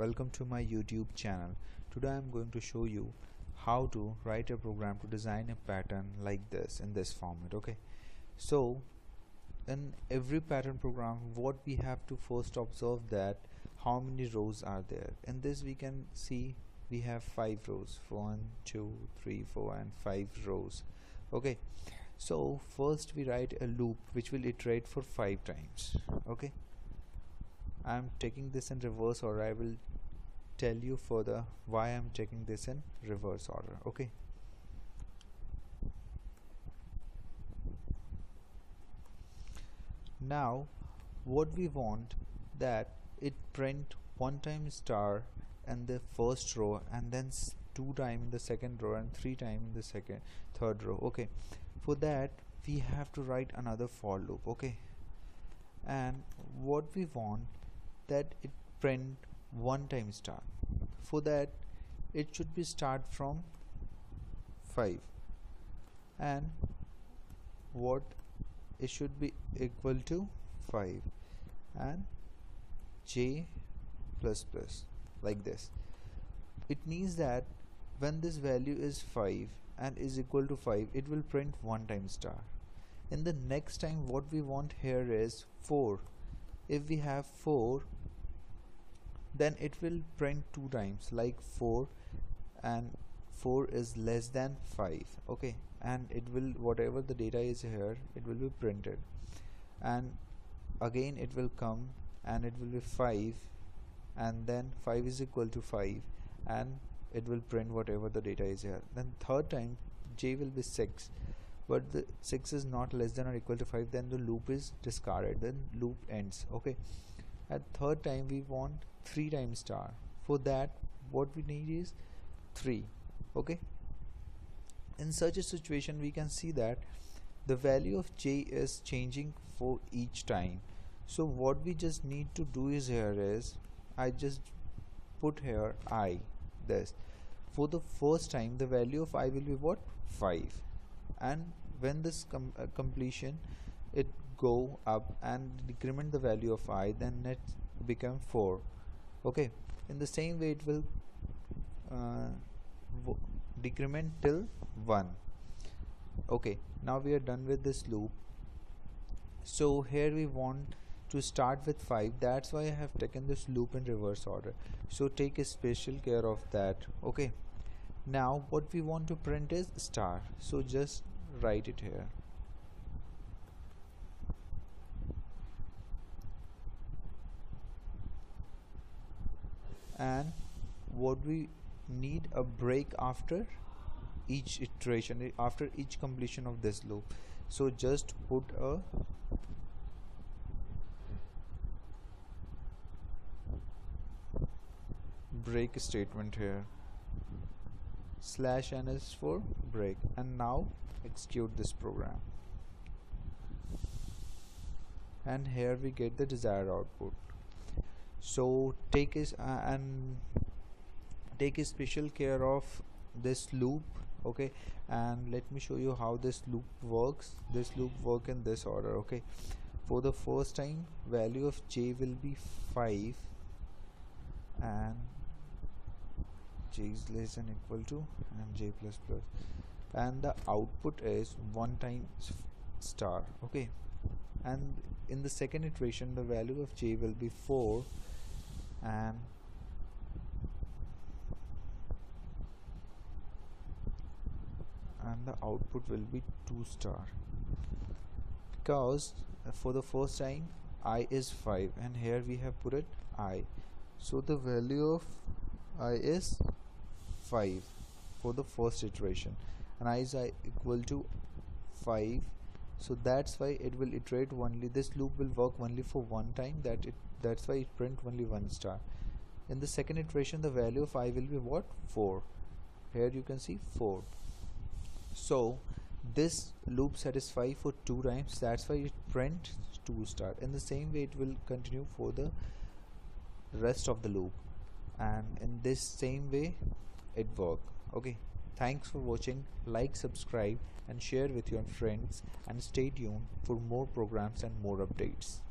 welcome to my YouTube channel. Today I'm going to show you how to write a program to design a pattern like this in this format. Okay, so in every pattern program what we have to first observe that how many rows are there. In this we can see we have 5 rows, 1 2 3 4 and 5 rows. Okay, so first we write a loop which will iterate for 5 times. Okay, I'm taking this in reverse order. I will tell you further why I'm taking this in reverse order. Okay, now what we want that it print 1 time star in the first row and then 2 time in the second row and 3 time in the third row. Okay, for that we have to write another for loop. Okay, and what we want that it print 1 time star. For that it should be start from 5 and what it should be equal to 5 and j plus plus, like this. It means that when this value is 5 and is equal to 5, it will print 1 time star. In the next time what we want here is 4. If we have 4, then it will print 2 times, like 4, and 4 is less than 5. Okay, and it will, whatever the data is here, it will be printed, and again it will come and it will be 5, and then 5 is equal to 5 and it will print whatever the data is here. Then third time j will be 6, but the 6 is not less than or equal to 5, then the loop is discarded, then loop ends. Okay, at third time we want 3 times star. For that what we need is 3. Okay, in such a situation we can see that the value of j is changing for each time. So what we just need to do is here is I just put here I, this. For the first time the value of I will be what? 5, and when this completion it go up and decrement the value of I, then it become 4. Okay, in the same way it will decrement till 1. Okay, now we are done with this loop. So here we want to start with 5, that's why I have taken this loop in reverse order, so take a special care of that. Okay, now what we want to print is star, so just write it here. And what we need a break after each iteration, after each completion of this loop, so just put a break statement here, /n is for break, and now execute this program, and here we get the desired output. So take a special care of this loop. Okay, and let me show you how this loop works. This loop work in this order. Okay, for the first time value of j will be 5 and j is less than equal to and j plus plus, and the output is 1 times star. Okay, and in the second iteration the value of j will be 4 and the output will be 2 star, because for the first time I is 5 and here we have put it I, so the value of I is 5 for the first iteration and I is equal to 5, so that's why it will iterate only, this loop will work only for 1 time, that's why it print only 1 star. In the second iteration the value of I will be what? 4. Here you can see 4. So this loop satisfy for 2 times, that's why it print 2 star. In the same way it will continue for the rest of the loop, and in this same way it work. Okay, thanks for watching. Like, subscribe and share with your friends, and stay tuned for more programs and more updates.